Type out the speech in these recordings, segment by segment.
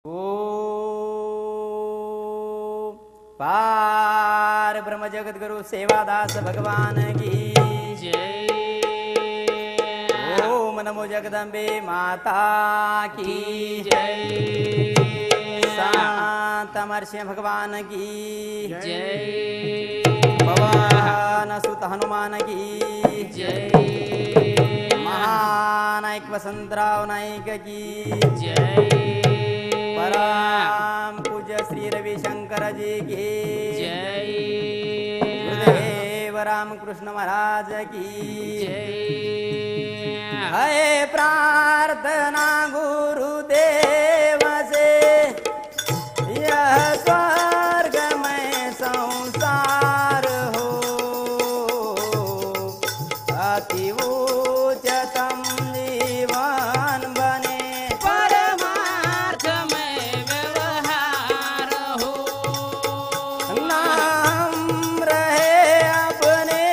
ओ पार ब्रह्म जगत गुरु सेवादास भगवान की जय। ओम नमो जगदम्बे माता की जय। संत अमरसिंह भगवान की जय। पवन सुत हनुमान की जय। महानायक वसंतराव नाईक की जय। परम पूज्य श्री रविशंकर जी की जय। गुरुदेव रामकृष्ण महाराज की जय। है प्रार्थना गुरुदेव से यह स्वर्ग में संसार हो अति उच्चतम जीवन बने परमार्थ में व्यवहार हो। नाम रहे अपने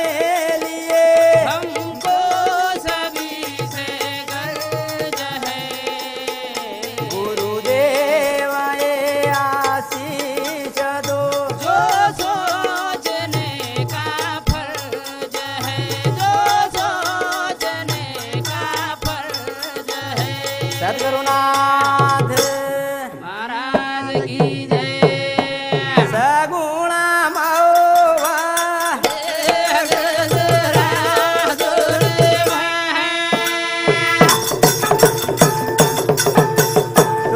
लिए हमको सभी से गर्ज है। गुरुदेव ये आशीष दो जो सोचने का फर्ज है, जो सोचने का फर्ज है। सद्गुरुनाथ महाराज की जय। सगुण महोवा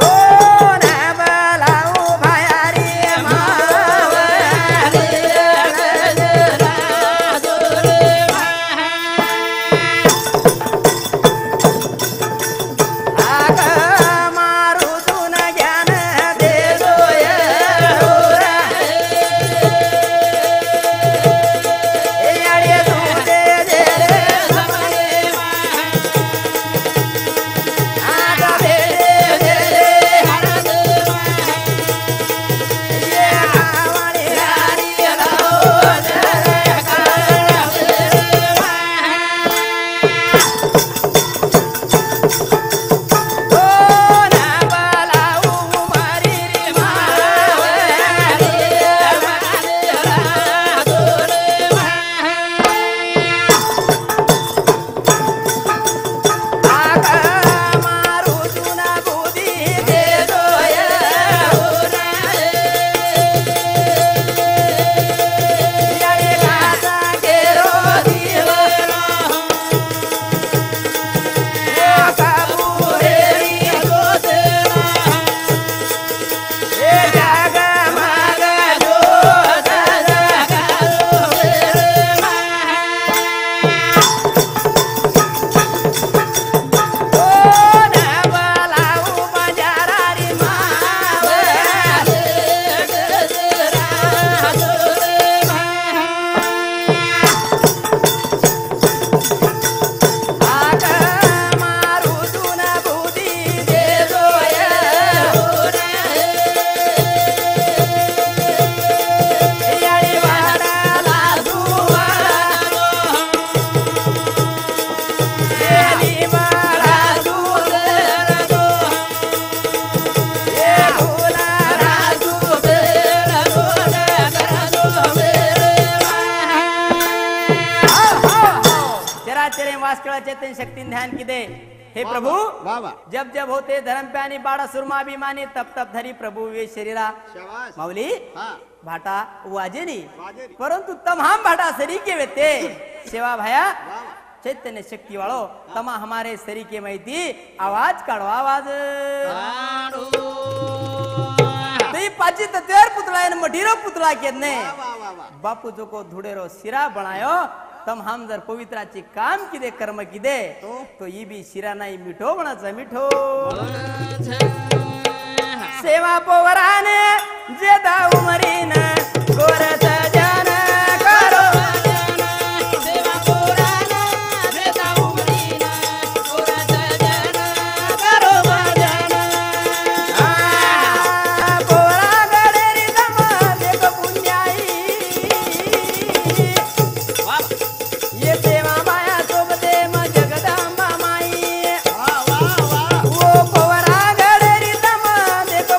सोन बलाऊ भयारी मावा आग मारू तुन ज्ञान दे दोय याडे तू दे दे आता दे दे ये आवाडी रारी लाओ सोन बलाऊ मारी रे आग मारू तुन बुधी दे दोय याडे गाजा गेरो दिलो काबुरेरी ए जग मग सोन बलाऊ बजारारी आग मारू तुन बुधी दे दोय याडी वाडाला सुवारो येली मला सुदरदो ये हुलारा सुदरदो चराचरे वास्कळ चेतन शक्ति ध्यान की दे हे प्रभु वाह वाह जब जब होते धर्म प्यानी बाड़ा सुरमाभिमानी तप तप धरी प्रभु वे शरीरा शाबाश माऊली हाँ भाटा वाजेनी वाजेनी. परंतु तमाम भाटा सरीके वेते सेवा भाया वाह चैतन्य शक्ति वालो तमा हमारे सरीके माहिती आवाज काढो आवाज ते पाची तत्वेर पुतळा आहे मठीरो पुतळा केदने वाह वाह वाह बापू जो को धुडेरो सिरा बनायो तम हम जर पवित्राची काम किदे कर्म किदे तो ई बी शिरा नाही मिठो बनाचा मिठो सेवा पोवराने जे दाऊ मरीन गोरस जन करो पोरा गडेरी दमा देख पुण्याई ये सेवा माया सोबते म जगदंबा माई वाह वाह वाह वो पोरा गडेरी दमा देख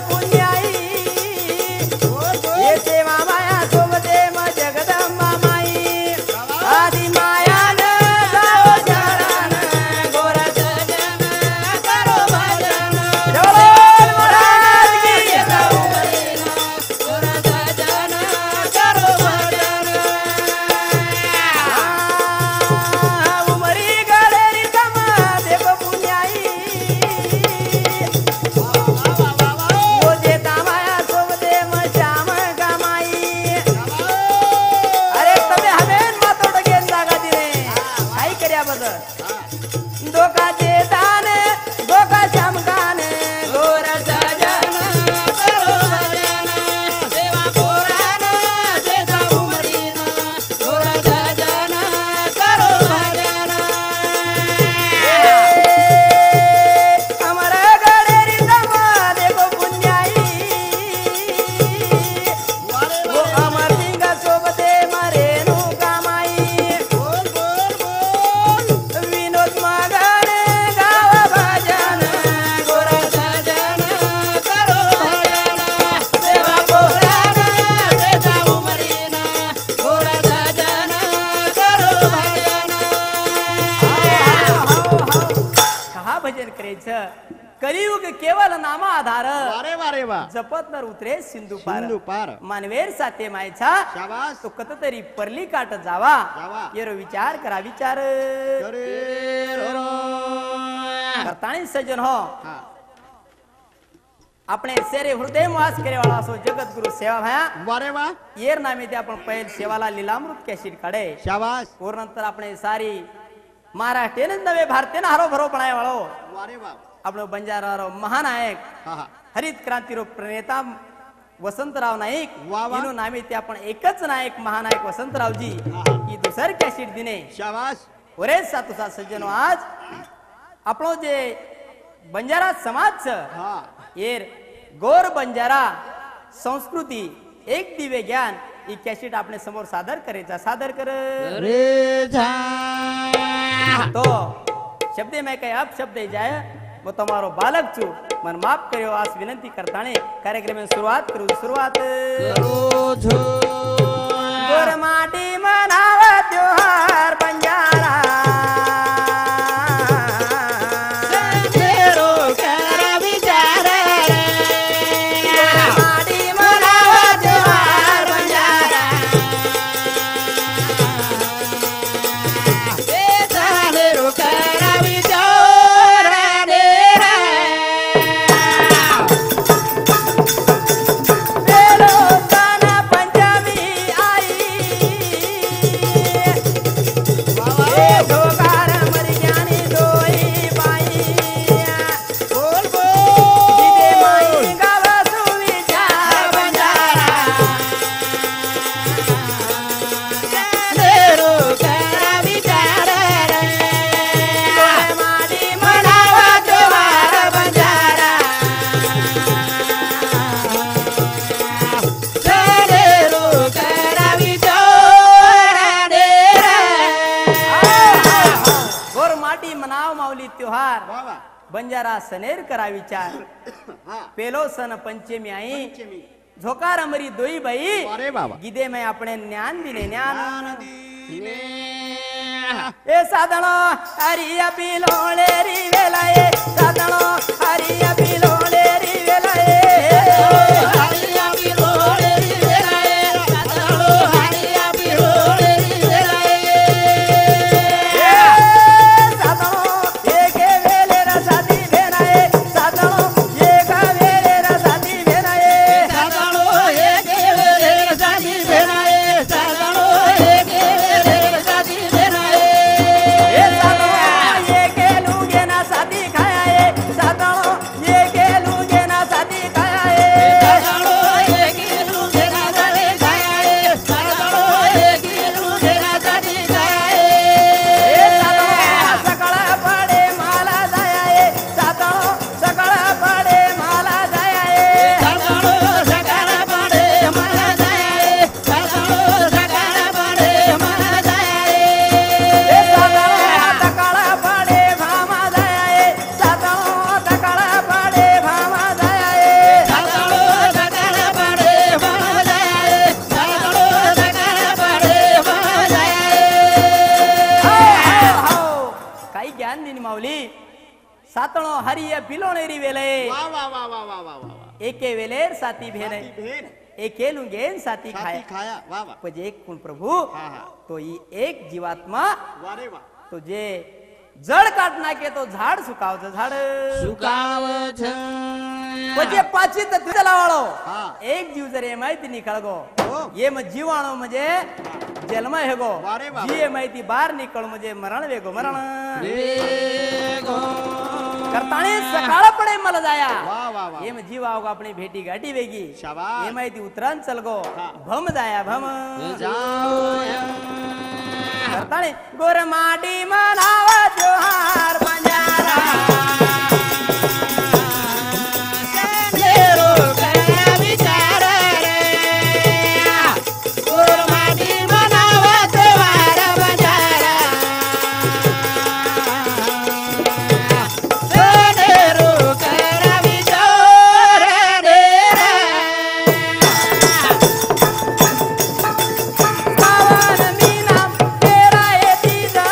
वारे वारे वा जपत नर उतरे सिंधू पार सिंधू पार मानवेर साथे मायचा शाबास तो कत तरी परली काट जावा जावा. येरो विचार करा विचार अरे करताणी सज्जन हो हा આપણે શેરે હૃદય વાસ કરે વાળા છો જગત ગુરુ સેવા ભયા वारे वा येर नामे ते आपण पहिल सेवाला લીલામૃત કેસેટ કાઢે शाबास और नंतर આપણે સારી महाराष्ट्र नवे भारतीय हरो भरो बनाय वाळो वारे वा આપણો બંજારારો મહાનાયક हा हा हरित क्रांतीरो प्रणेता वसंतराव नाईक वा वा. એનું નામે તે आपण एकच नायक महानायक वसंतरावजी हा हा. ही दुसर कॅसेट दिने शाबास ओरे सातो सात सज्जनो आज આપણો જે બંજારા સમાજ છે हा येर गोर बंजारा संस्कृती एक दिव्य ज्ञान ही कॅसेट आपणे समोर सादर करायचा सादर कर रे जा तो शब्द में कई अब शब्द जाए वो तुम्हारो बालक छू मन माफ करो आज विनंती करताने कार्यक्रम में शुरुआत करू शुरुआत करो छो गोर माटी मनावा त्योहार बंजारा तेरो कर विचार रे माटी मनावा त्योहार बंजारा ए तेरो कर विचार रे पेलो ताना पंचमी आई ए धोकार मर ज्ञानी दोई बाई बोल जिदे माई बोल गावा सुविचार बंजारा तेरो कर विचार रे माडी मनावा त्योहार बंजारा तेरो कर विचार रे गोर माटी मनाव माऊली त्योहार वा वा बंजारा सनेर करा विचार हा पेलो सन पंचमी आई पंचमी झोकार अमरी दोई बाई वारे बाबा गीदे में अपने ज्ञान दिने ज्ञान आनंदीने ए साधनो हरिया पिलोळे री वेलाए साधनो हरिया पिलोळे री वेलाए हरिया बिरोळे रे साधनो हरिया बिरोळे रे ए साधनो एके वेले रा साधी भेनाए साधनो एका वेले रा साधी भेनाए साधनो एक रे साधी भेनाए साधनो एक रे साधी भेनाए ए साधनो एके लुगे ना साधी खायाए साधनो एके लुगे ना साधी खायाए साधनो एक लुगेना साधी खाए साधनो एक लुगेना साधी खाए ए साधनो सकळ पडे माला जायाए साधनो सकळ पडे माला जायाए साधनो सकाळ पडे मला जाए साधनो सकाळ पडे मला जाए ए साधनो सकळ पडे भामा जायाए साधनो सकळ पडे भामा जायाए साधनो सकाळ पडे मला जाए साधनो सकाळ पडे मला जाए हो काही ज्ञान दिनी माऊली सातणो हरिय पिलोणेरी वेले वा वा वा वा वा वा वा एके वेलेर साती भेने भेन एके लुंगेन साती साथी खाया खाया वा वा म्हणजे एक कोण प्रभू हा हा तो ही एक जीवात्मा वारे वा तो जे जड काढ नाके तो झाड सुकावचं झाड सुकाव म्हणजे पाची तत्व लावाळो हा. एक जीव जर ये माहिती निकळगो हो. ये मग जीवाणू म्हणजे जन्म हेगो वारे वा. जी ये माहिती बाहेर निकळ म्हणजे मरण वेगो मरण वेगो करताने सकाळ पडे मला जाया वा वा वा ये मग जीव आवगो आपली भेटी गाठी वेगी शाबास. ये माहिती उतरान चलगो हा. भम जाया भम जाओ करताने गोर माटी मनावा त्योहार बंजारा तेरो कर विचार रे गुरमाटी मनावा त्योहार बंजारा तेरो कर विचार रे पावन मीना तेरा ये दीदा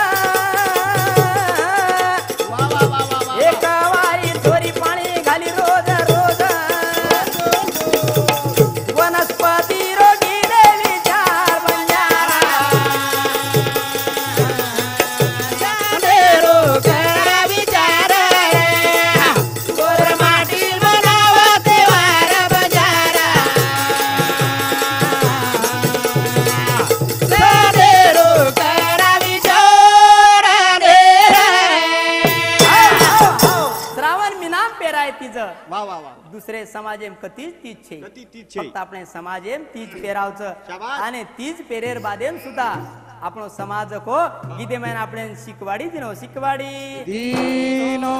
दुसरे समाज एम कतीच तीच છે કતી તીજ છે. ફક્ત આપણે સમાજ એમ તીજ પહેરાવ છે શાબાશ. અને તીજ પહેરેર બાદ એમ સુધા આપણો સમાજ કો ગીતે મેં આપણે શીખવાડી દીનો શીખવાડી દીનો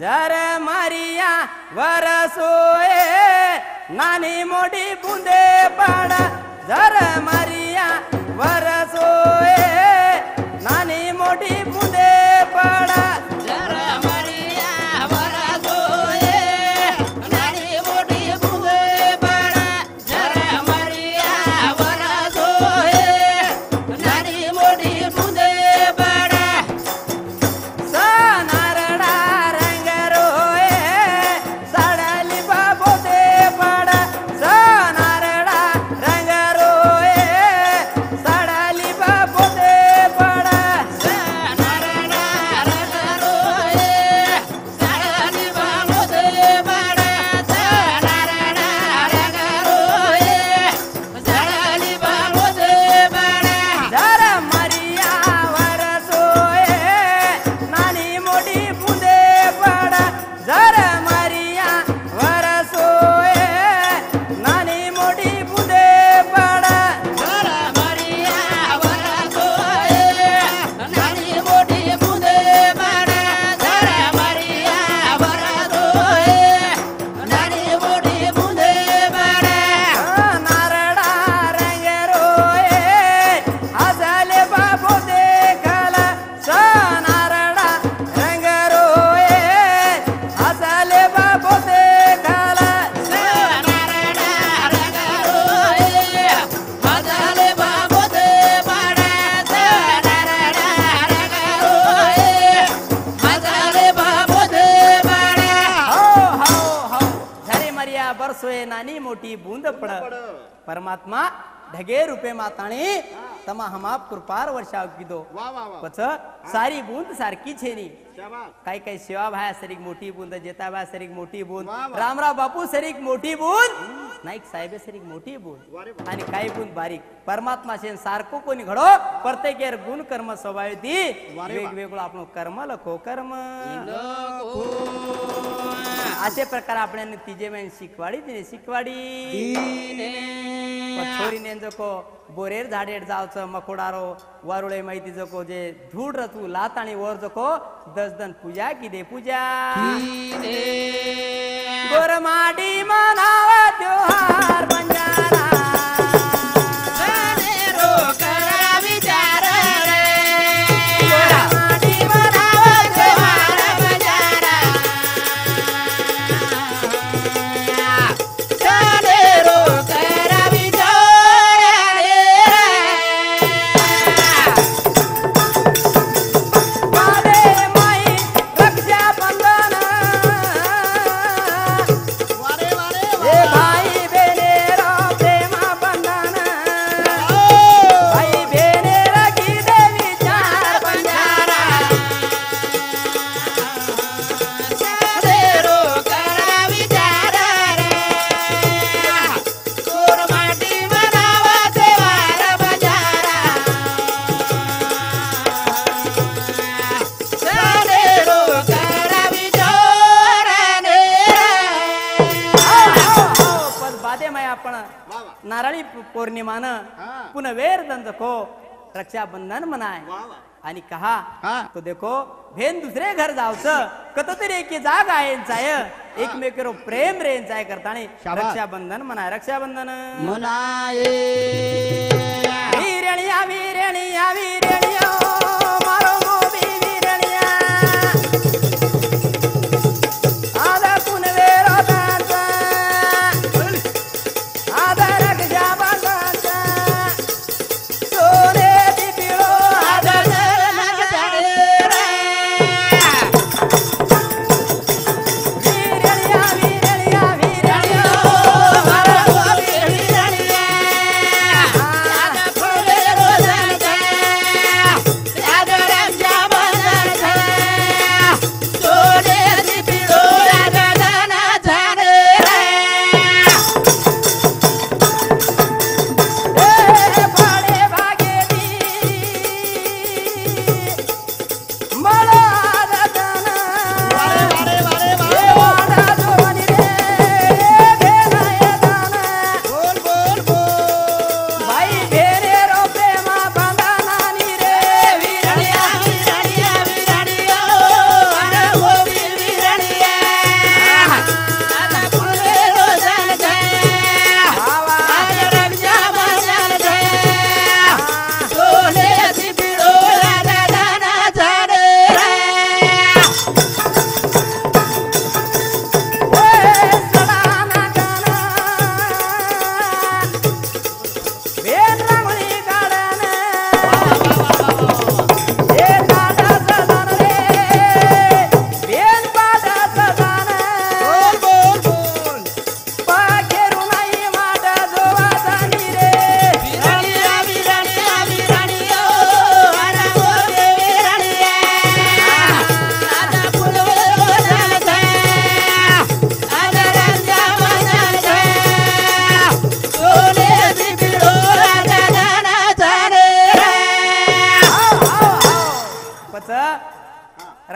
જરે મારિયા વરસોએ નાની મોટી બુંદે પાડા જરે મારિયા વરસોએ નાની મોટી બુંદે પાડા જરા મરિયા વરસોએ નાની મોટી બુંદે પાડા જરા મરિયા વરસોએ નાની મોટી બુંદે પાડા સનારડા રંગરોએ સાડાલી બાબો દે પાડા સનારડા રંગરોએ સાડાલી બાબો દે પાડા નારડા રગરોએ સાડાની બાબોદે પાડા નારડા રગરોએ સાડાની બાબોદે પાડા જરા મારિયા વરસોએ નાની મોટી બુંદે પાડા જરા મારિયા વરસોએ નાની મોટી બુંદે પાડા જરા મરિયા વરસોએ નાની મોટી બુંદે પાડા જરા મરિયા વરસોએ નાની મોટી બુંદે પાડા નારડા રંગરોએ હાસલે બાબો દેખાલા સનારડા રંગરોએ હાસલે બાબો દેખાલા નારડા રગરોએ હાસલે બાબોદે પાડા નારડા રગરોએ હાસલે બાબોદે પાડા હો હો હો જરે મરિયા બરસોએ નાની મોટી બૂંદ પડ પરમાત્મા ઢગે રૂપે માતાણી તમા હમા કૃપાર વર્ષાવ કીધો વાહ વાહ વાહ. પછી સારી બૂંદ સારકી છે ની શાબાશ. કઈ કઈ સેવા ભાઈ સરીક મોટી બૂંદ જેતાભાઈ સરીક મોટી બૂંદ વાહ, વાહ. રામરા બાપુ સરીક મોટી બૂંદ નાઈક સાહેબે સરીક મોટી બૂંદ વારે વાહ. आणि काही गुण बारीक परमात्मा शेन सारखो कोणी घडो प्रत्येक यार गुण कर्म स्वभाव ती वारे वा. वेगवेगळं आपण कर्म लखो कर्म असे प्रकार आपण तिजे में शिकवाडी तिने शिकवाडी छोरीने जको बोरेर झाडेर जावचं मकोडारो वारुळे माहिती जको जे धूड रतू लात आणि वर जको 10 दन पूजा की दे पूजा गोरमाडी मनावा त्योहार बंजारा रो करा विचार रे गोरमाडी मनावा त्योहार बजारा जाने रो करा विचार रे वाले माई रक्षा बंधन वारे वारे हे भाई बेनेरा प्रेमा बंधन भाई बेनेरा की देवी चार बंजारा जाने रो करा विचार रे कोरमाटी मनावा देवार बजारा जाने रो करा विचार रे पण बादे माय आपण वाह वाह. नारळी पौर्णिमानं हा. पुन्हा वेर दंजको रक्षाबंधन म्हणाय वाह वाह. आणि कहा हा. तो देखो भेन दुसरे घर जावचं कत तरी एकी जाग आहेंचाय एकमेकेरो प्रेम रेंचाय करतानी शाबास. रक्षाबंधन म्हणाय रक्षाबंधन मनाए वीरणिया वीरणिया वीरणिया मारो मोबी वीरणिया आदा कुनवेरो दाचा आदा रक्षाबंधनचा सोने दिपिळो आदा वीरणिया वीरणिया वीरणिया वीरणिया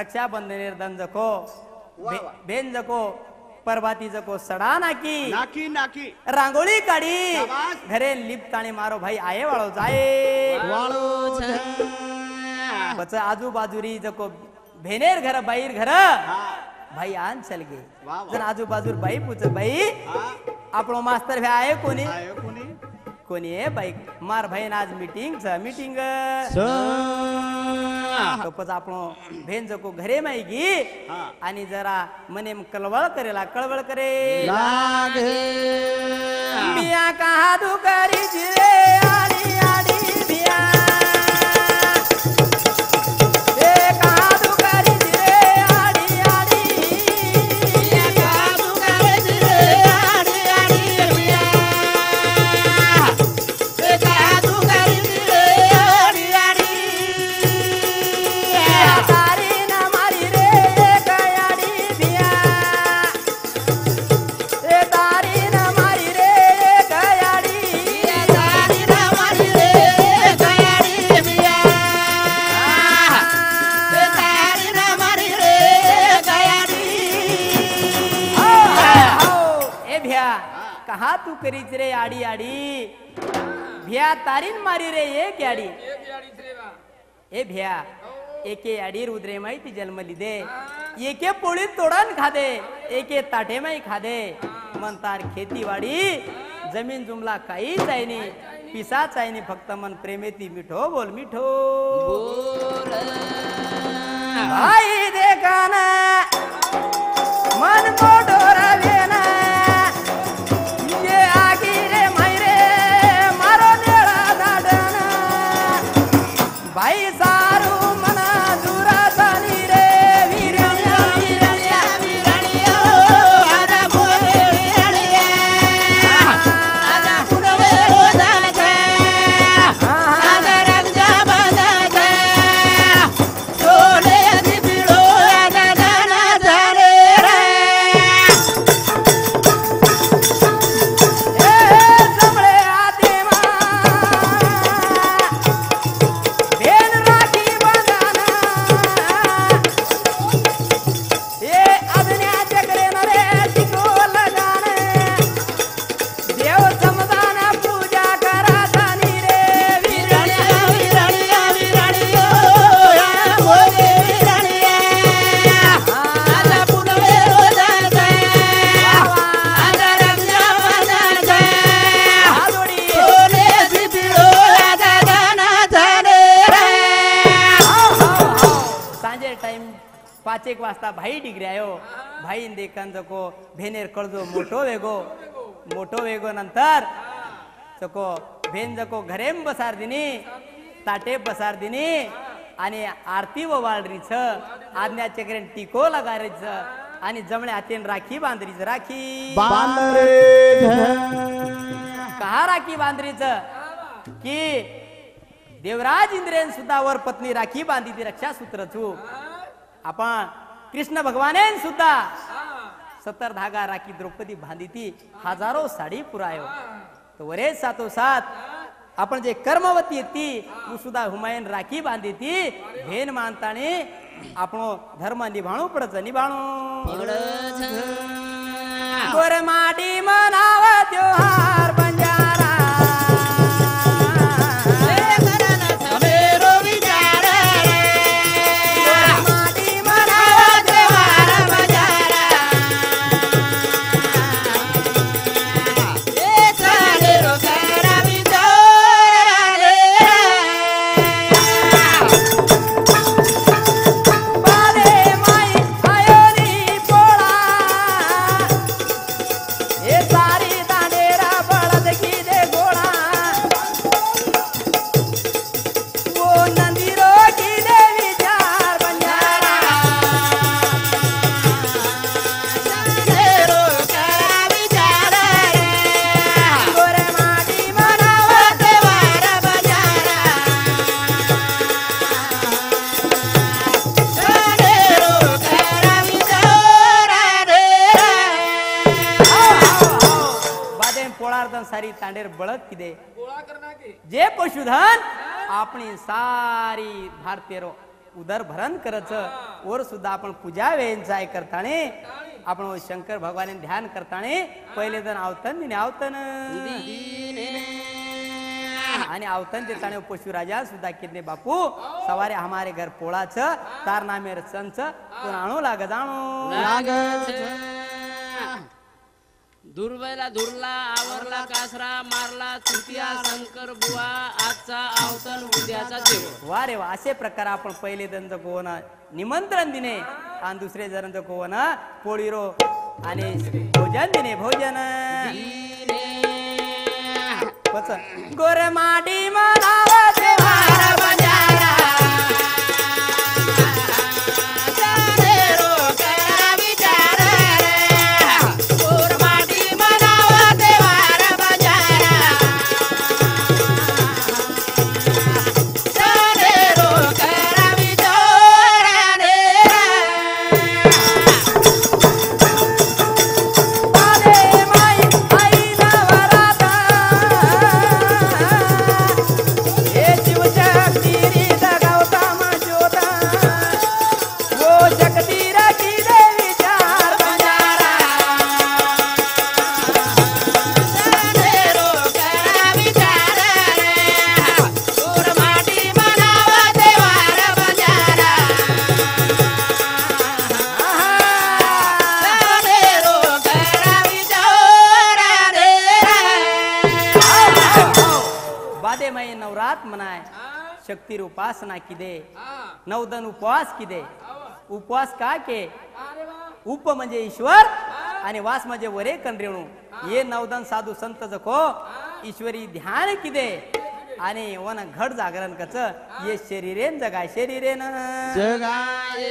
रक्षाबंधनेर दन जको वा वा. बेन जको परभाती जको सडा नाकी नाकी नाकी रांगोळी काढी शाबास. घरे लिपताणी मारो भाई आये वाळो जाए वाळो पच आजूबाजूरी जको भेनेर घर बाईर घर हा भाई आन चल गे वा वा. जर आजूबाजूर बाई पूछ बाई हा आपलो मास्तर भे आये कोणी आयो कोणी कोणी आहे बाई मार भाई आज मीटिंग तो पच आपलो भेन जको घरे माईगी हा. आणि जरा मने कळवळ करेला कळवळ करे लागे बिया कहा दू करी जिरे आडी आडी बिया ए कहा दू करी जिरे आडी आडी बिया कहा दू करी जिरे आडी आडी बिया ए कहा दू करी जिरे आडी आडी तारी ना मारी रे कयाडी बिया ए तारी ना मारी रे कयाडी ए तारी ना मारी रे कयाडी बिया ए तारी ना मारी रे कयाडी ए भ्या कहा तू करीच रे आडी आडी भ्या तारीन मारी रे एक याडी ए भ्या एके अडीर उदरे माहिती जन्मली दे एके पोळीत तोडान खादे एके ताटे माई खादे म्हणतार खेतीवाडी जमीन जुमला काहीच आहे नी पिसाच आहे नी फक्त मन प्रेमेती मिठो बोल मिठो आई देखाना मन मोठो रवेना ये आगी रे मायरे मारो नेळा दाडना बाई सारू मना जुरा सानी रे वीरण्या वीरण्या वीरण्या आजा फुले वीरण्या आजा फुले रोजाचे आजा रंजा बजाचे सोने दिपिडो आजा जाना जाने रे ए समळे आते मा भेन राखी बंधाना ए अदन्या चक्रे नरे टिको लगाने देव समदाना पूजा करातानी रे वीरण्या वीरण्या वीरण्या बोले वीरण्या आजा पुनवे रोजाचे आजा रंजा बजाचे आलोडी सोने दिपिडो आजा जाना जाने रे सांजे टाइम 5 वाजता भाई डिग्री आयो भाई देखन जको भेनेर कळजो मोठो वेगो नंतर जको भेन जको घरेम बसार दिनी ताटे बसार दिनी आणि आरती ओवाळरीच आज्ञा चक्रेन टिको लगारीच आणि जमणे हातीन राखी बांधरीच राखी कहा राखी बांधरीच की देवराज इंद्रेन सुद्धा वर पत्नी राखी बांधी ती रक्षा सूत्र छू आपण कृष्ण भगवानेन सुद्धा 70 धागा राखी द्रौपदी बांधी ती हजारो साडी पुरायो तो वरे सातो सात आपण जे कर्मवती ती उ सुद्धा हुमायून राखी बांधी ती भेन मानताने आपणो धर्म निभाणू पडच निभाणू गोर माटी मनाव त्योहार बंजारा माटी मनाव त्योहार बंजारा ए चाले रो करा विचारे बाले माई आयोनी पोळा ए सारी दांडेरा बळद की दे गोळा वो नंदीरो की दे विचार बंजारा रो करा विचारे गोरे माटी मनाव त्योहार बंजारा वादेन पोळार्दन सारी तांडेर बळद किदे जे पशुधन आपणी सारी भारतीय उदर भरण करच और सुद्धा आपण पूजा वेंचाय करताने आपण शंकर भगवान ध्यान करताने पहिले जण आवतन दिने आवतन आणि आवतन देताने पशुराजा सुद्धा कितने बापू सवारे हमारे घर पोळाच तार नामे संच कोण आणू लाग जाणू दुर्वेला धुरला आवरला कासरा मारला चुतिया शंकर बुवा आजचा आवतन उद्याचा देव वा रे वा असे प्रकार आपण पहिले जण कोण निमंत्रण दिने आणि दुसरे जण कोण पोळीरो आणि भोजन दिने भोजन गोर माडी मनावा देवार बंजारा नवरात मनाय शक्ती उपासना किदे नवदन उपवास किदे उपवास का के उप म्हणजे ईश्वर आणि वास म्हणजे वरे कंड्रेणू ये नवदन साधू संत जको ईश्वरी ध्यान किदे आणि वन घट जागरण कच ये शरीरेन जगाय शरीरेन जगाए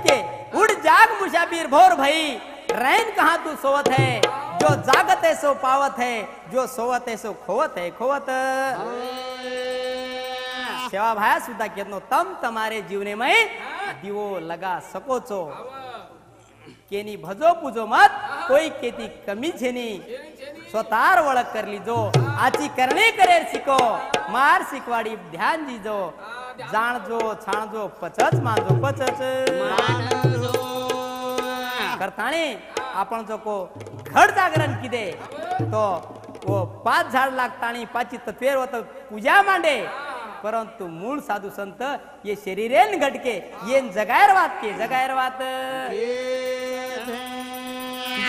के उड़ जाग मुसाफिर भोर भई रैन कहाँ तू सोवत है जो जागत है सो पावत है जो सोवत है सो खोवत है खोवत सेवा भाया सुद्धा केतनो तम तमारे जीवने में दिवो लगा सको छो केनी भजो पूजो मत कोई केती कमी छेनी स्वतार वळख करली जो आची करणे करेर शिको मार शिकवाडी ध्यान दीजो जाणजो छाणजो पचच मानजो पचच करताने आपण जो को घट जागरण किदे तो वो 5 झाड लागतानी 5 तत्वेर होत पूजा मांडे परंतु मूळ साधू संत ये शरीरेन घटके ये जगायर वात के जगायर वात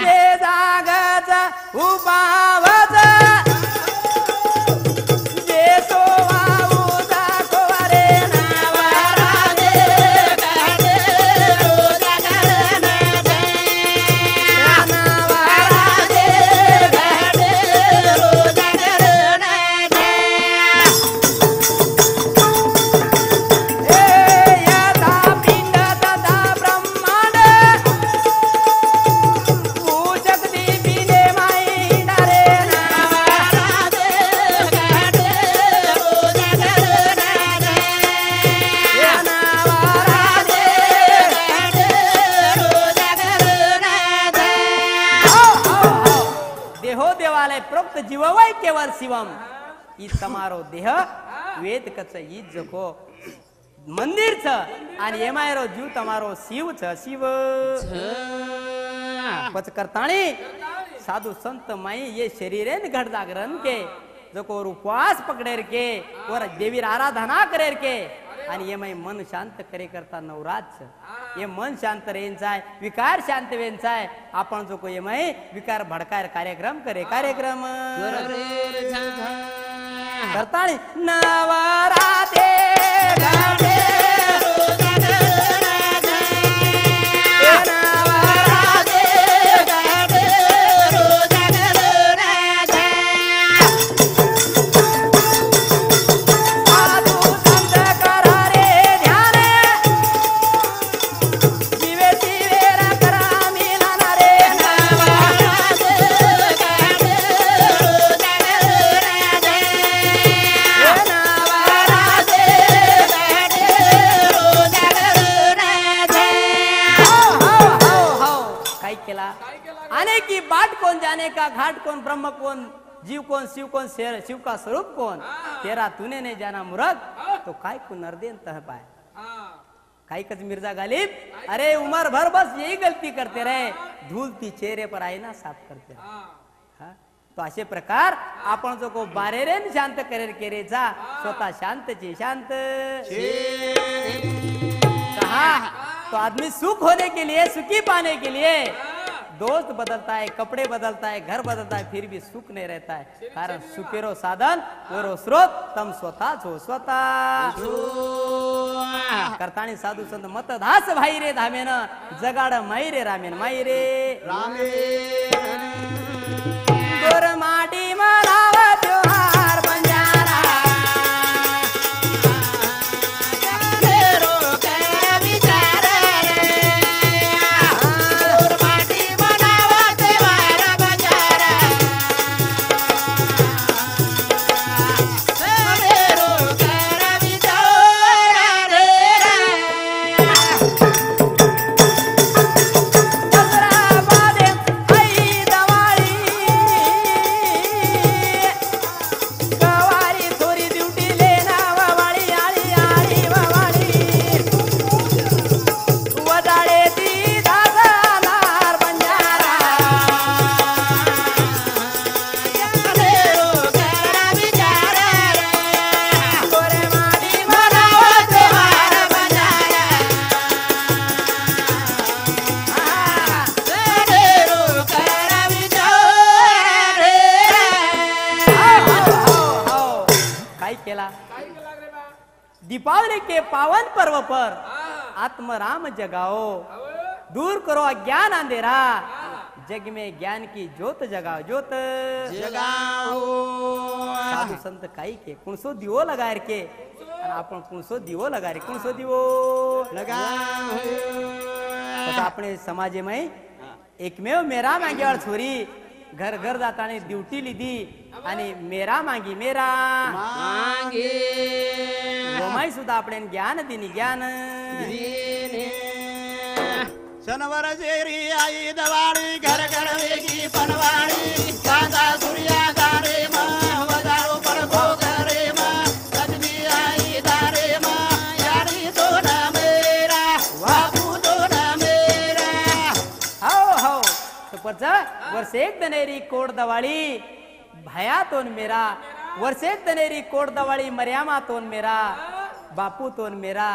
जे जागच उपावच जे सोवाऊ दाखवारे जीववय केवल शिवम ई तमारो देह वेद कच ई जको मंदिर छ आणि एमायरो जीव तमारो शिव छ शिव पच करताणी साधु संत माई ये शरीरेन घट जागरण के जको उपवास पकडेर के और देवीर आराधना करेर के आणि ये माई मन शांत करे करता नवरात ये मन शांत रेंचाय विकार शांत वेंचाय आपण जो को ये माई विकार भडकायर कार्यक्रम करे कार्यक्रम करताणी नवराते घाटे आने की बाट कौन जाने का घाट कौन ब्रह्म कौन जीव कौन शिव कौन शिव का स्वरूप कौन तेरा तूने नहीं जाना मूर्ख तो काय कुनर देन तह पाय काही कच मिर्जा गालिब अरे उम्र भर बस यही गलती करते रहे धूलती चेहरे पर आईना साफ करते रहे हा? तो असे प्रकार आपण जो को बारेरेन शांत करेल केरेचा स्वतः शांतची शांत कहा तो आदमी सुख होने के लिए सुखी पाने के लिए दोस्त बदलता है कपड़े बदलता है घर बदलता है फिर भी सुख नहीं रहता है कारण सुखेरो साधन वरो स्रोत तम स्वतः छो स्वतः करताणी साधू संत मत धास भाई रे धामेन जगाड माई रे रामेन माई रे रामे गोर माटी मनाव त्योहार बंजारा दीपावली के पावन पर्व पर आत्मराम जगाओ दूर करो अज्ञान अंधेरा जग में ज्ञान की ज्योत जगाओ ज्योत जगाओ साधू संत काही के कुणसो दिवो लगाय के आणि आपण कुणसो दिवो लगाय कुणसो दिवो लगाओ तसा આપણે समाजेमय एकमेव मेरा मागेवाळ छोरी घर घर जाताना ड्युटी लिधी आणि मेरा मागी मेरा मागे गोमाई सुद्धा आपण ज्ञान दिनी ज्ञान सनवर जेरी आई दवाडी घर घर वेगी पनवाडी कांदा सूर्या दारे मा वजारो पडको घरे मा लक्ष्मी आई दारे मा यारी दोना मेरा बापू दोना मेरा हो हो तो पच वर्ष एक दनेरी कोड दवाळी भयातोन मेरा वर्ष एक दनेरी कोड दवाळी मर्यामातोन मेरा बापूतोन मेरा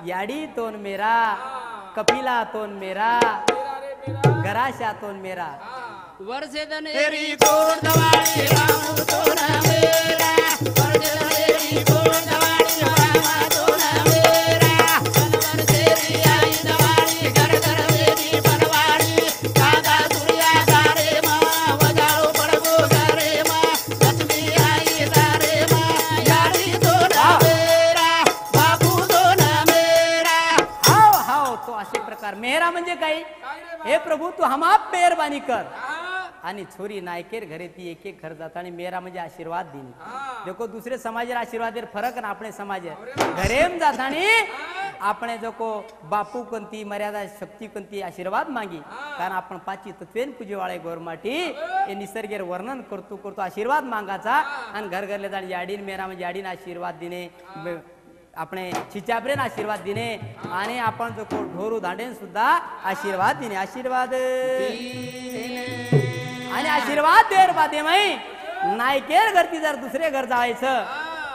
याडीतोन मेरा कपिलातोन मेरा गराशातोन मेरा वर्षे दने तेरी कोड दवाडी राम दोना मेरा वर्ष तेरी कोड दवाडी राम दोना मेरा सनवर तेरी आई दवाडी घर घर वेगी पनवाडी कांदा सूर्या दारे मा वजारो पडको घरे मा लक्ष्मी आई दारे मा यारी दोना मेरा बापू दोना मेरा हाव हाव तो असे प्रकार मेहरा म्हणजे काय हे प्रभू तू हम आप मेहरबानी कर आणि छोरी नायकेर घरे ती एक एक घर जाता आणि मेरा म्हणजे आशीर्वाद दिनी देखो दुसरे समाजेर आशीर्वाद फरक ना अपने समाज घरेम जातानी આપણે जो को बापू कंती मर्यादा शक्ती कंती आशीर्वाद मागी कारण आपण पाची तत्वेन पूजे वाळे गोरमाटी हे निसर्गेर वर्णन करतो करतो आशीर्वाद मागाचा आणि घर घरले जाण याडीन मेरा म्हणजे याडीन आशीर्वाद दिने આપણે छिचाबरेन आशीर्वाद दिने आणि आपण जो को ढोरू धांडेन सुद्धा आशीर्वाद दिने आशीर्वाद आणि आशीर्वाद देर बादे माई नायकेर घरती जर दुसरे घर जायचं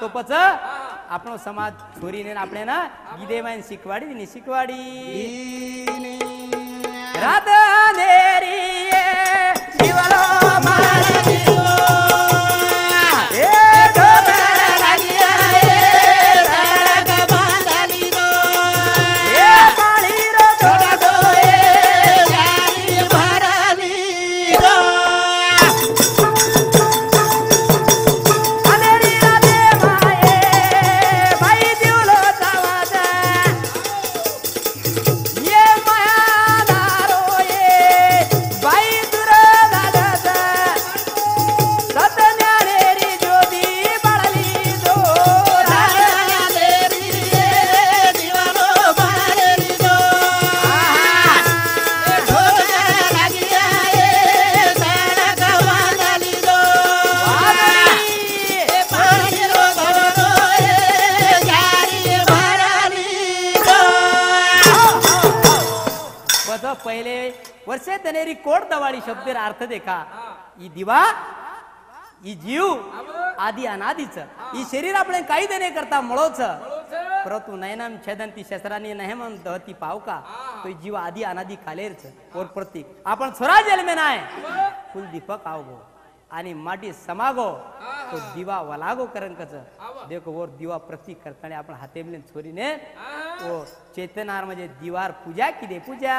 तो पच आपण समाज छोरीने आपले ना गिदे माईन शिकवाडी दिनी शिकवाडी रात अंधेरी दिवलो मारती पहिले वर्षे तनेरी कोट दवाळी शब्देर अर्थ देखा ई दिवा ई जीव आदि अनादीच ई शरीर आपले काही देणे करता मळोच परंतु नयनम छेदंती शस्त्रानी नहेमम दहती पावका तो जीव आदि अनादि कालेरच और प्रतीक आपण छोरा जन्मे नाय फुल दीपक आवगो आणि माटी समागो तो दिवा वलागो करंकच देखो वो दिवा प्रतीक करताने आपण हातेमले छोरीने वो चेतनार म्हणजे दिवार पूजा की दे पूजा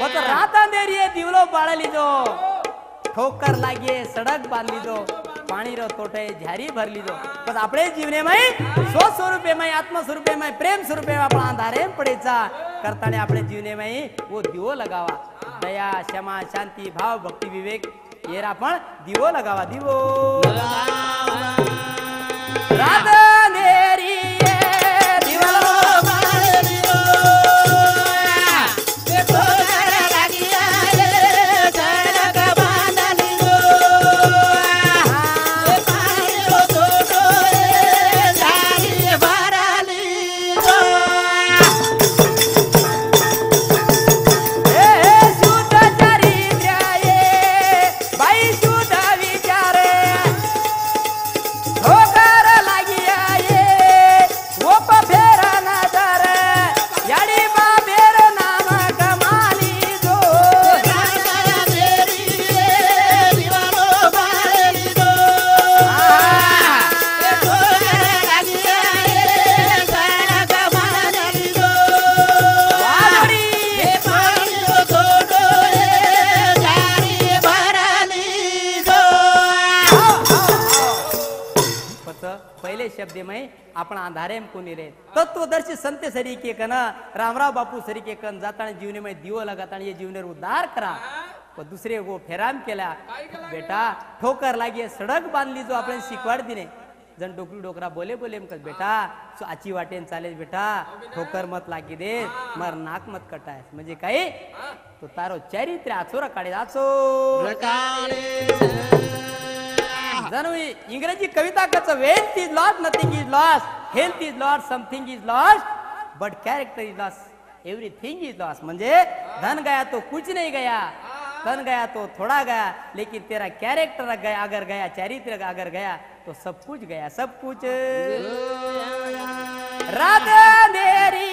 पत रात अंधेरी दिवलो बाळली जो ठोकर लागे सडक बांधली जो पाणी रो तोटे झारी भरली जो पण आपले जीवने मै स्व स्वरूपे मै आत्म स्वरूपे मै प्रेम स्वरूपे आपण अंधारे पडेचा करताने आपले जीवने मै वो दिवो लगावा दया क्षमा शांती भाव भक्ती विवेक येर आपण दिवो लगावा दिवो रात अंधेरी दिवलो बाळली जो शब्दे में आपण अंधारे में कोणी रे तत्वदर्शी संत सरी के कन रामराव बापू सरी के कन जाताने जीवने में दिवो लगाताने ये जीवने उद्धार करा व दुसरे वो फेराम केला बेटा ठोकर लागी सडक बांधली जो आपण शिकवाड दिने जण डोकरी डोकरा बोले बोले मग बेटा सो आची वाटेन चालेल बेटा ठोकर मत लागी दे मर नाक मत कटाय म्हणजे काय तो तारो चरित्र आचोरा काढे आचो जणू इंग्रजी कविता कच wealth is lost nothing is lost health is lost something is lost but character is lost everything is lost म्हणजे धन गया तो कुछ नहीं गया तन गया तो थोड़ा गया लेकिन तेरा कैरेक्टर गया अगर गया चरित्र अगर गया तो सब कुछ गया सब कुछ राधा मेरी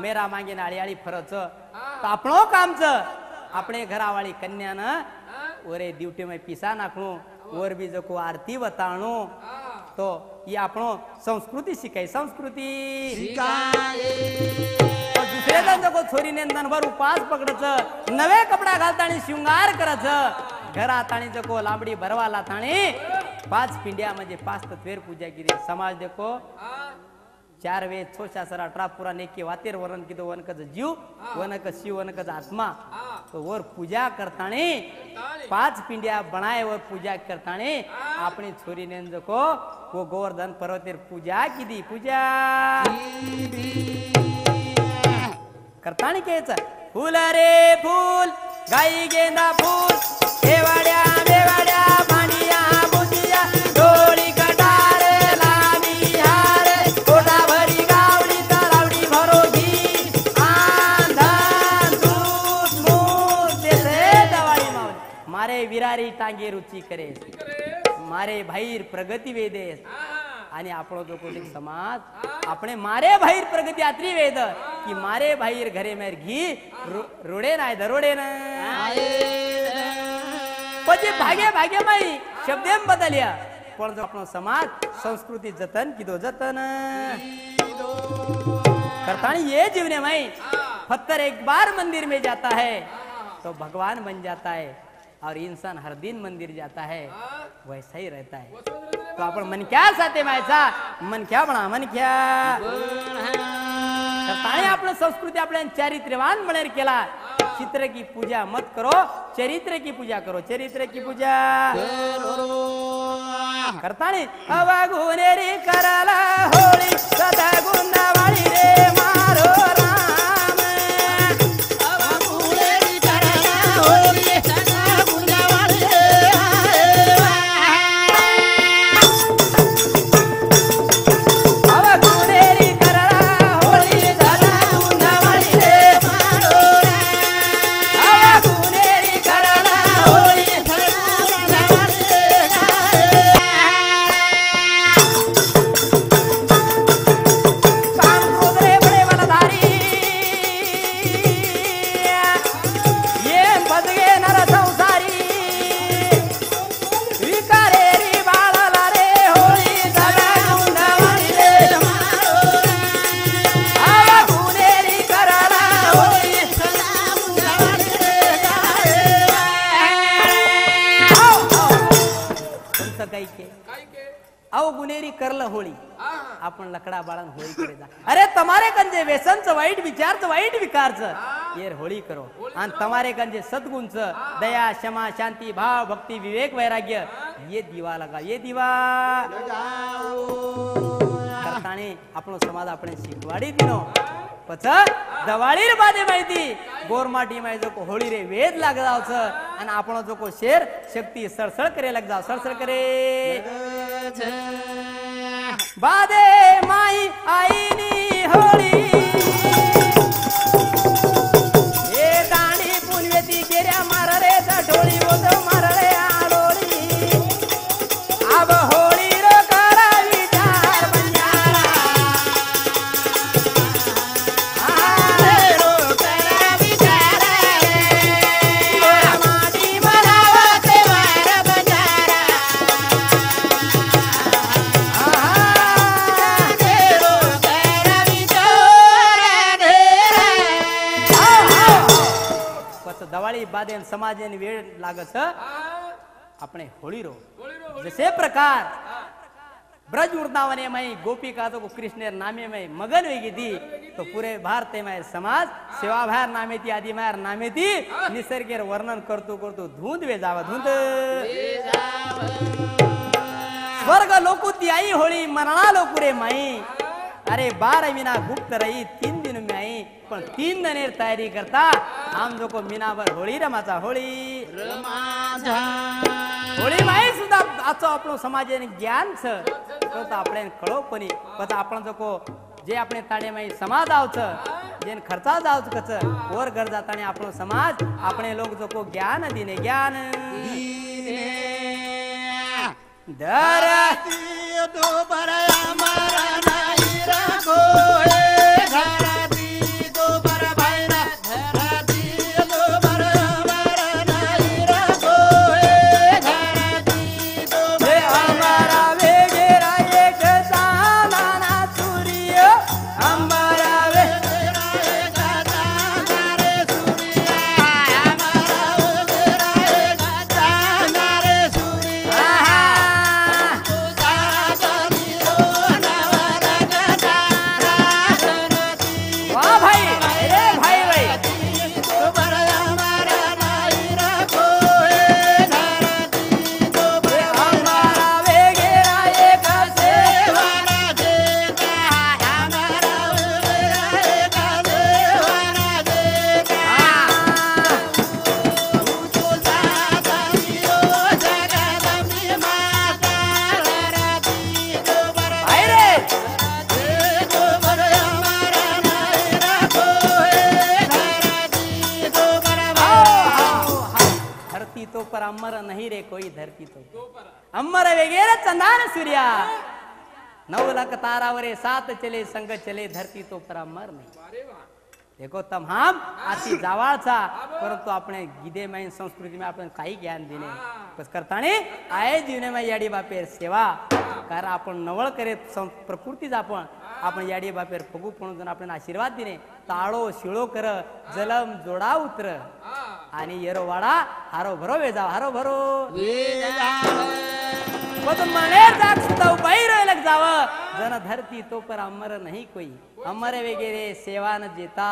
मेरा मागे नाळी फरच आपणो कामच આપણે ઘરાવાળી કન્યાને ઓરે ડ્યુટી માં પીસા નાખણું ઓર બી જકો આરતી બતાણું તો ઈ આપણો સંસ્કૃતિ શીખાય સંસ્કૃતિ શીખાય તો दुसरे जण जको छोरीने ननभर उपास पकडच नवे कपडा घालतानी शृंगार करच घरातानी जको लांबडी भरवाला ताणी 5 पिंड्या म्हणजे 5 तत्वेर पूजा केली समाज देखो 4 वेद 6 शास्त्र 18 पुराण एके वातेर वरण किदो वनकज जीव वनक शिव वनकज आत्मा तो वर पूजा करताने 5 पिंड्या बनाए वर पूजा करताने अपनी छोरी ने जको वो गोवर्धन पर्वतेर पूजा कीदी पूजा करताने केच फूल रे फूल गाई गेंदा फूल देवाड्या देवाड्या मांडिया बुदिया डोळी कटार लामी हार कोटा भरी गावडी तलावडी भरोगी आंधन दूध मूत देसे दवाई मावली मारे विरारी टांगे रुची करे मारे भाईर प्रगती वेदेस आणि आपण जो कोटिक समाज आपणे मारे भाईर प्रगती आत्री वेद की मारे भाईर घरे मेर घी रोडे नाही दरोडे ना પછી ભાગે ભાગે માં શબ્દ એમ બદલ્યા પણ જો આપણો સમાજ સંસ્કૃતિ જતન કીધો જતન करतानी ये जीवने में पत्थर एक बार मंदिर में जाता है तो भगवान बन जाता है और इंसान हर दिन मंदिर जाता है वैसा ही रहता है तो अपन मन क्या साथे मायचा मन क्या बना मन क्या करतानी आपलं संस्कृती आपल्या चारित्र्यवान बनेर केला चित्र की पूजा मत करो चरित्र की पूजा करो चरित्र की पूजा करताणी अवा गुन्हेरी कराला होळी सदा गुंदावाळी रे मारो राम अवा गुन्हेरी कराला होळी सदा गुंदावाळी रे अवा गुन्हेरी कराला होळी सदा गुंदावाळी रे मारो राम अवा गुन्हेरी कराला होळी अहो गुन्हेरी करलं होळी आपण लकडा बाळन होळी करे जा अरे तुम्हारे कंजे व्यसनचं वाईट विचारचं वाईट विकारचं येर होळी करो आणि तुम्हारे कंजे सद्गुणचं दया क्षमा शांती भाव भक्ती विवेक वैराग्य ये दिवा लगा ये दिवा करताने आपण समाज आपण शिकवाडी दिनो पच दवाळीर बादे माहिती गोरमाटी माहिती जो को होळी रे वेद लाग जावच आणि आपण जो को शेर शक्ती सळसळ करे लाग जाव सळसळ करे बादे माई आईनी होळी हे दाणी पुनवेती गेऱ्या मार रे ढोळी ओद मार रे आडोळी अब होळी रो करा विचार बंजारा माटी मनावा ते वार बंजारा दवाळी बादेन समाजेन वेळ लागत આપણે હોળી રો जसे प्रकार ब्रज वृंदावने में गोपिका तो कृष्ण नामे में मगन वेगी थी तो पूरे भारत में समाज सेवा भार नामे थी आदि मार नामे थी निसर्ग वर्णन करतो करतो धुंद वे जावा धुंद स्वर्ग लोकुती आई होळी मरणा लोकुरे माई अरे 12 महीना गुप्त रही 3 दिन में आई पण 3 दनेर तयारी करता हम जो को मीना भर होळी रमाचा होळी होळी माई सुद्धा आजो आपलो समाजेने ज्ञान छ तो आपणे कळो पनी पता आपण जो को जे आपणे ताडे माई समाज आवच जेन खर्चा जावच कच वर घर जाताने आपलो समाज आपणे लोक जो को ज्ञान दिने ज्ञान दर तो बरया मारा नाही राखो घराती तो बर बायरा घराती तो बर मारा नाही राखो घराती तो हे आम्हारा वेगेरा एक सानाना सूर्य आम्हारा वेगेरा एक तानारे सूर्य आम्हारा वेगेरा एक तानारे सूर्य वाह भाई अरे भाई भाई आम्हारा वेगेरा एक धरती तो पर अमर नहीं रे कोई धरती तो अमर वेगेरे चंदान सूर्या 9 लाख तारावरे 7 चले संग चले धरती तो पर अमर नहीं देखो तमाम आती जावाळचा परंतु આપણે ગીધે માં સંસ્કૃતિમાં આપણે કાઈ જ્ઞાન દીને બસ કરતાને આય જીવને માં યાડી બાપેર સેવા કાર आपण नवळ करे प्रकृतीच आपण याडी बापेर फगू पण आपण आशीर्वाद दिने ताळो शिळो कर जलम जोडा उतर आणि येरो वाडा हारो भरो वे जाव हारो भरो बदन मने जाग सुद्धा बैर लग जाव जन धरती तो पर अमर नहीं कोई अमर वगैरे सेवा न जेता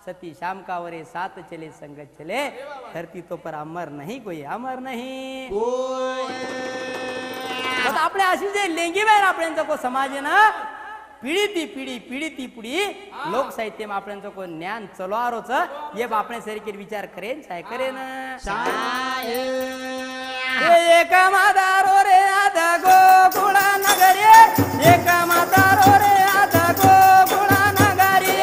सती शाम का वरे 7 चले संगत चले धरती तो पर अमर नहीं कोई अमर नहीं तर આપણે આશી જે લેંગી બેન આપણે જો સમાજ ના પીડીથી પીડીથી પીડી લોક સાહિત્યમાં આપણે જો કોઈ જ્ઞાન ચલવારો છે એ આપણે સરીકે વિચાર કરે ને સાય કરે ને એક માદારો રે આધા ગોકુળ નગરી એક માદારો રે આધા ગોકુળ નગરી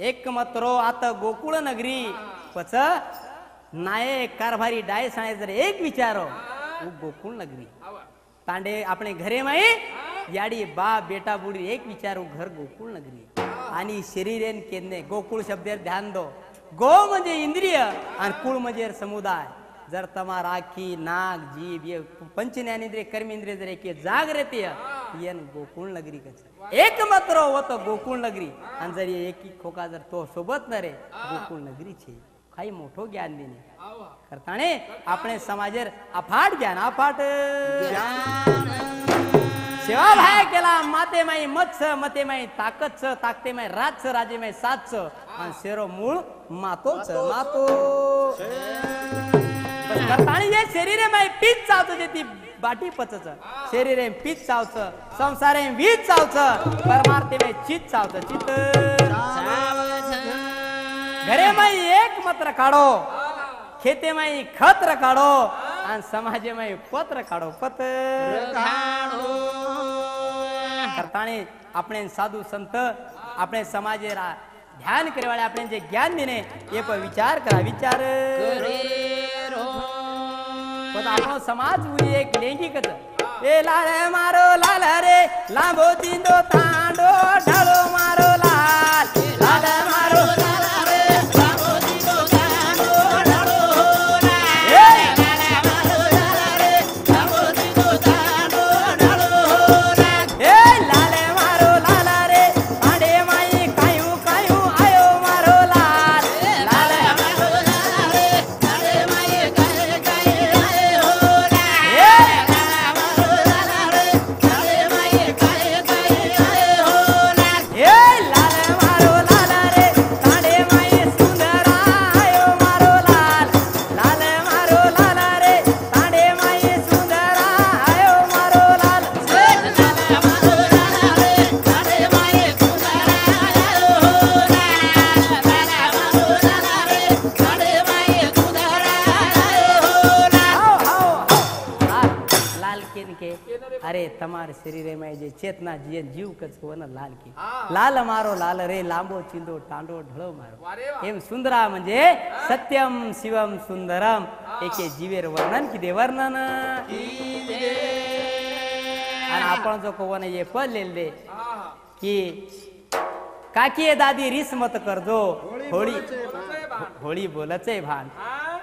एकमत्रो आता गोकुळ नगरी पच नाये कारभारी डाय साणे जर एक विचारो गोकुळ नगरी तांडे अपने घरे माई याडी बा बेटा बुडी एक विचारो घर गोकुळ नगरी आणि शरीरेन केने गोकुळ शब्देर ध्यान दो गो म्हणजे इंद्रिय आणि कुळ म्हणजे समुदाय जर तमार आखी नाक जीभ ये पंच ज्ञानेंद्रिय कर्मेंद्रिय जर एक जाग रहती है ये गोकुळ नगरी कच एकमात्र होत गोकुळ नगरी आणि जर एकी खोका जर तो सोबत न रे गोकुळ नगरी छे काही मोठो ज्ञान देणे करताने આપણે समाजेर अफाट ज्ञान अफाट सेवा भाय केला माते माई मत्स मते माई ताकत ताकते माई राज राजे माई सात आणि शेरो मूळ मातोच मातो करताने ये शरीरे माई पीच चावतो जेती बाटी पचच शरीरे पीच चावच संसारे वीज चावच परमार्थे में चित चावच चित घरे माई एक मत्र काढो खेते माई खत काढो आणि समाजे माई पत्र काढो पत्र करताने આપણે साधू संत આપણે समाजे ध्यान करे वाले આપણે जे ज्ञान देने ये पर विचार करा विचार पण आपणो समाज उरी एक लैंगिकच ए लाले मारो लाल रे लांबो तिंदो तांडो ढाळो मारो लाल लाल मारो लाल रे लांबो तिंदो तांडो ढाळो लाल ए लाल मारो लाल रे लांबो तिंदो तांडो ढाळो लाल ए लाल मारो लाल रे पांडे माई कायू कायू आयो मारो लाल लाल मारो लाल रे पांडे माई कायू कायू आयो अरे तमारे शरीर में जे चेतना जीवन जीव कच हो न लाल की लाल मारो लाल रे लांबो चिंदो टांडो ढळो मारो एम सुंदरा म्हणजे सत्यम शिवम सुंदरम एके जीवेर वर्णन की दे वर्णन आणि आपण जो कोण ये पद लेले की काकी दादी रिस मत करजो होळी होळी बोलचे भान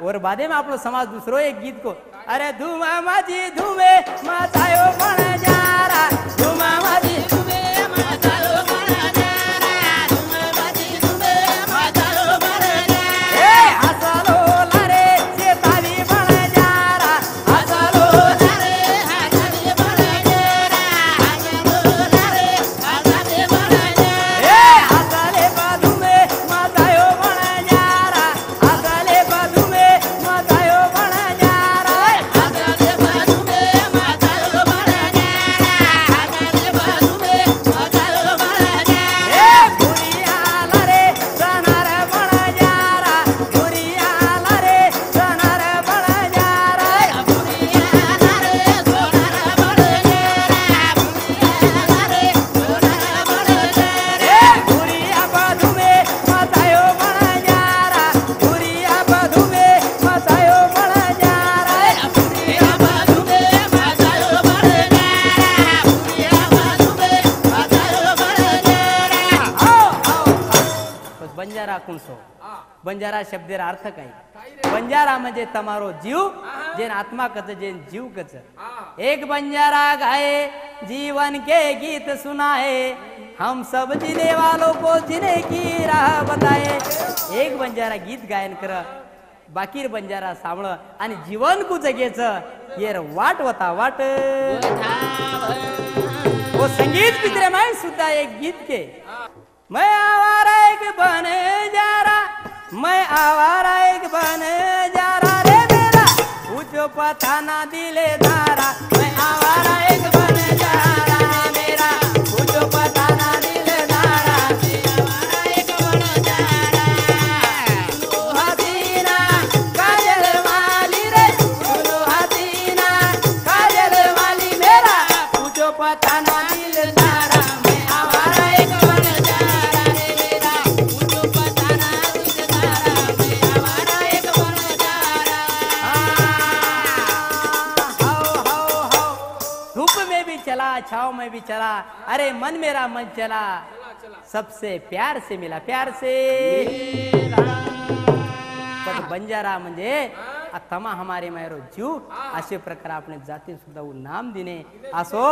और बादे में आपलो समाज दूसरो एक गीत को अरे धुमा माझी धुमे माझायो पण जारा धुमा माझी धुमे माझायो पण जारा धुमा माझी धुमे माझायो पण जारा ए हसलो लारे शेतावी पण जारा हसलो लारे हातावी पण जारा हसलो लारे हातावी पण जारा ए हसले बाधुमे माझायो पण जारा हसले बाधुमे माझायो पण जारा हसले बाधुमे माझायो पण जारा हसले बाधुमे बंजारा कुणसो बंजारा शब्देर अर्थ काय बंजारा म्हणजे तमारो जीव जेन आत्मा कच जेन जीव कच एक बंजारा गाए जीवन के गीत सुनाए हम सब जीने वालों को जीने की राह बताए एक बंजारा गीत गायन कर बाकीर बंजारा सामळ आणि जीवन कु जगेच येर वाट वता वाट वो संगीत पितरे मैं सुद्धा एक गीत के मैं आवारा एक बंजारा मैं आवारा एक बंजारा रे मेरा पूछो पता ना दिले धारा मैं आवारा एक बंजारा मेरा पूछो पता ना दिले धारा मैं आवारा एक बंजारा तू हसीना काजल वाली रे तू हसीना काजल वाली मेरा पूछो पता ना दिले धारा मैं आवारा एक बंजारा रे मेरा पूछो पता ना दिले धारा मैं आवारा एक बंजारा धूप में भी चला छाव में भी चला अरे मन मेरा मन चला सबसे प्यार से मिला प्यार से पण बंजारा म्हणजे तमा हमारे मायरो जीव असे प्रकार आपण जाती सुद्धा नाम दिने असो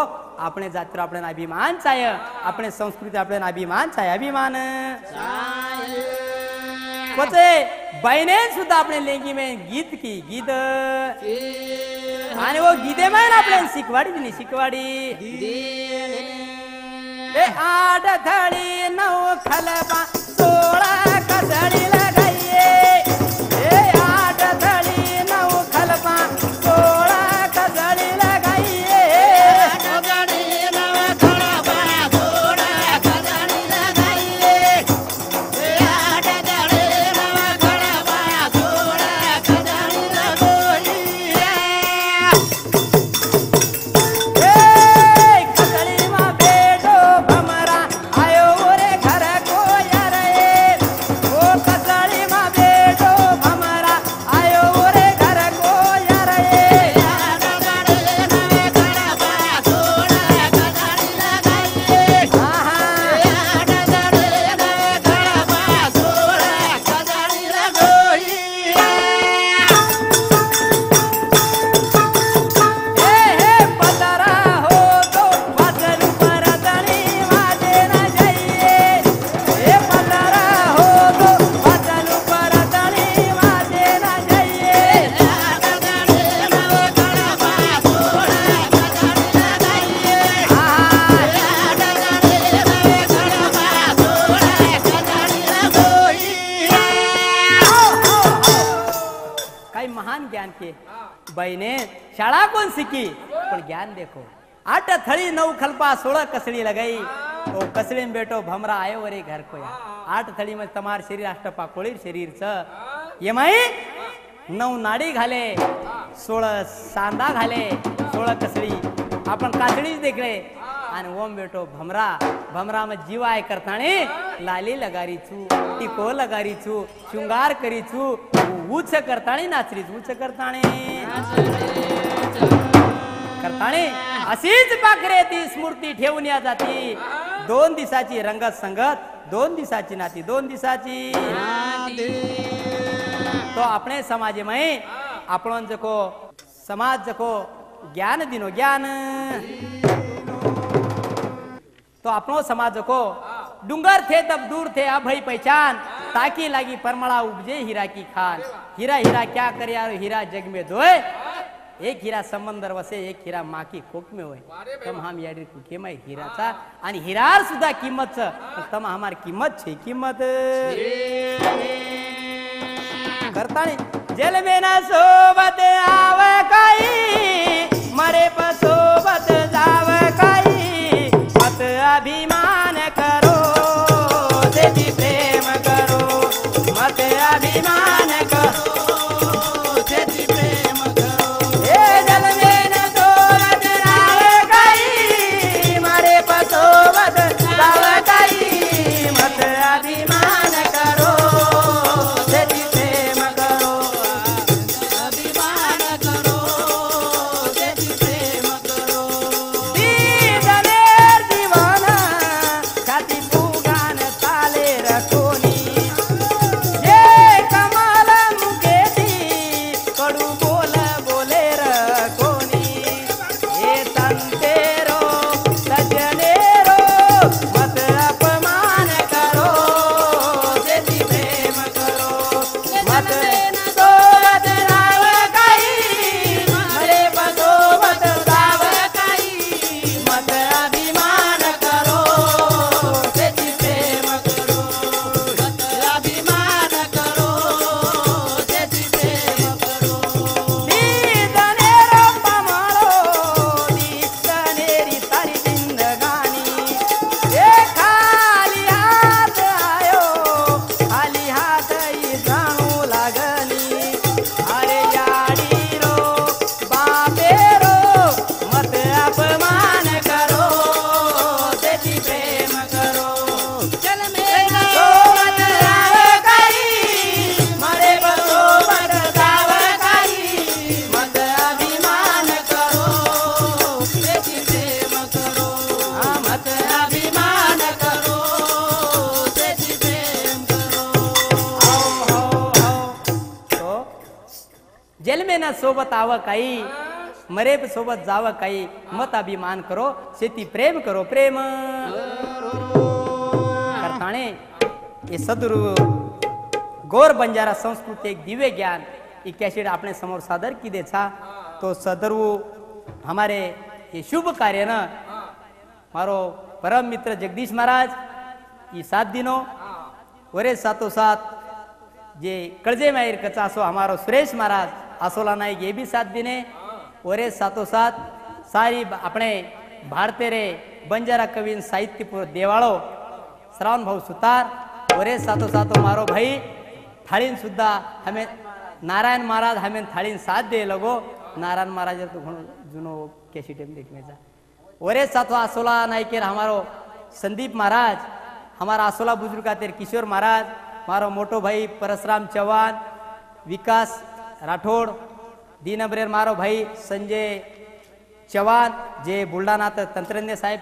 आपण जातीवर आपण अभिमान चाय आपण संस्कृती आपण अभिमान चाय अभिमान कोचे बहने सुद्धा आपण लेंगी में गीत की गीत आणि वो गीते में आपण शिकवाडी दिली शिकवाडी ए आठ थडी नऊ खलबा 16 कसडी लगाइए ए आठ थडी नऊ खलबा 16 कसडी लगाइए कसडी नऊ खलबा 16 कसडी लगाइए ए आठ थडी नऊ खलबा 16 कसडी लगाइए ए कसडी मा बेटो भमरा आयो रे घर को यार ओ कसडी मा बेटो भमरा आयो रे घर को यार पतरा हो तो वचन परतणी वाजे न जाइए ए पतरा हो तो वचन परतणी वाजे न जाइए काही महान ज्ञान के बहने शाळा कोण शिकी पण ज्ञान देखो 8 थळी 9 खलपा 16 कसडी लगाई तो कसडी में बेटो भमरा आयो रे घर को या 8 थळी में तमार शरीर अष्टपाकोळीर शरीर च ये माई 9 नाडी घाले 16 सांदा घाले 16 कसडी आपण कासडीच देखले आणि ओम बेटो भमरा भमरा में जीवाय करताने लाली लगारी छू टिको लगारी छू शृंगार करी छू उच्च करताने नाचरी उच्च करताने करताने अशीच पाखरे ती स्मृती ठेवून या जाती 2 दिवसाची रंगत संगत 2 दिवसाची नाती 2 दिवसाची तो अपने समाज में आपण जको समाज जको ज्ञान दिनो ज्ञान तो अपनो समाज को डूंगर थे तब दूर थे अब भई पहचान ताकि लागी परमड़ा उपजे हीरा की खान हीरा हीरा क्या करे यार हीरा जग में दोए एक हीरा समंदर वसे एक हीरा माँ की कोक में होय तम हम याडी कुके में हीराचा आणि हिरार सुद्धा किंमत छ तम हमार किंमत छे किंमत करतानी जेल में ना सोबत आव काई मरे पर सोबत जाव काई मत अभिमान करो तेजी प्रेम करो मत अभिमान करो तेजी प्रेम करो ए जल में न सोबत आव काई मरे पर सोबत जाव काई मत अभिमान करो तेजी प्रेम करो अभिमान करो तेजी प्रेम येणे ना सोबत आव काही मरे सोबत जावं काही मत अभिमान करो शेती प्रेम करो प्रेम करताणे ये सदगुरु गौर बंजारा संस्कृति एक दिव्य ज्ञान ये कैसेट अपने समोर सादर की दे था तो सदगुरु हमारे ये शुभ कार्य न मारो परम मित्र जगदीश महाराज ये 7 दिनों वरे सातों साथ जे कड़जे मायर कचासो हमारो सुरेश महाराज आसोला नाइक ये भी 7 दिने वरे सातों साथ सारी अपने भारतीय रे बंजारा कविन साहित्यपुर देवाळो श्रावण भाऊ सुतार वरे सातों साथ मारो भाई थाळीन सुद्धा हमें नारायण महाराज हमें थाळीन साथ दे लगो नारायण महाराज तो जुनो कैसी टेम देखने जा वरे सातो आसोला नाइकेर हमारो संदीप महाराज हमारा आसोला बुजुर्ग तेर किशोर महाराज मारो मोटो भाई परशुराम चौहान विकास राठोड दीनब्रेर मारो भाई संजय चौहान जे बुलढाणा तंत्रज्ञ साहेब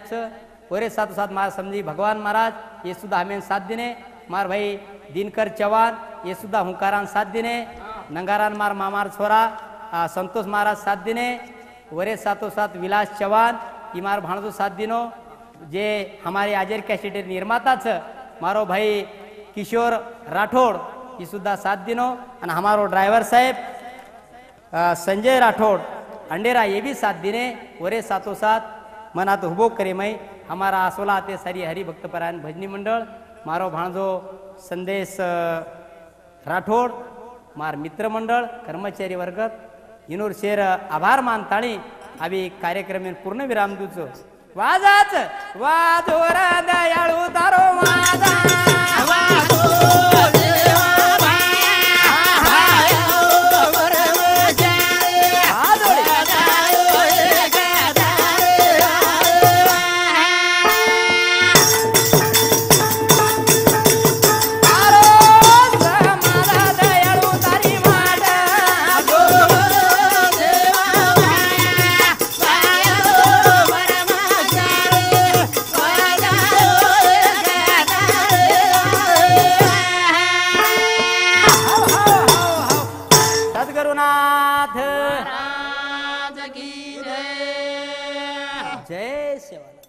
वरे सातो साथ मारा समजी भगवान महाराज ये सुद्धा हमें 7 दिने मार भाई दिनकर चौहान ये सुद्धा हुंकारान 7 दिने नंगारान मार मामार छोरा संतोष महाराज 7 दिने वरे सातो साथ विलास चौहान इमार भाणजो 7 दिनों जे हमारे आजेर कैसेट निर्माता छ मारो भाई किशोर राठोड ये सुद्धा 7 दिनों और हमारो ड्राइवर साहेब संजय राठोड अंडेरा ये भी 7 दिने वरे सातो साथ मना तो हुबो करे मैं हमारा आसोला आते सारी हरिभक्त परायण भजनी मंडळ मारो भाणजो संदेश राठोड मार मित्र मंडळ कर्मचारी वर्ग इनोर शेर आभार मानताणी अभी कार्यक्रम में पूर्ण विराम दूचो वाजाच वाजोर दयाळू तारो वाजा वाजो देवा जय सेवा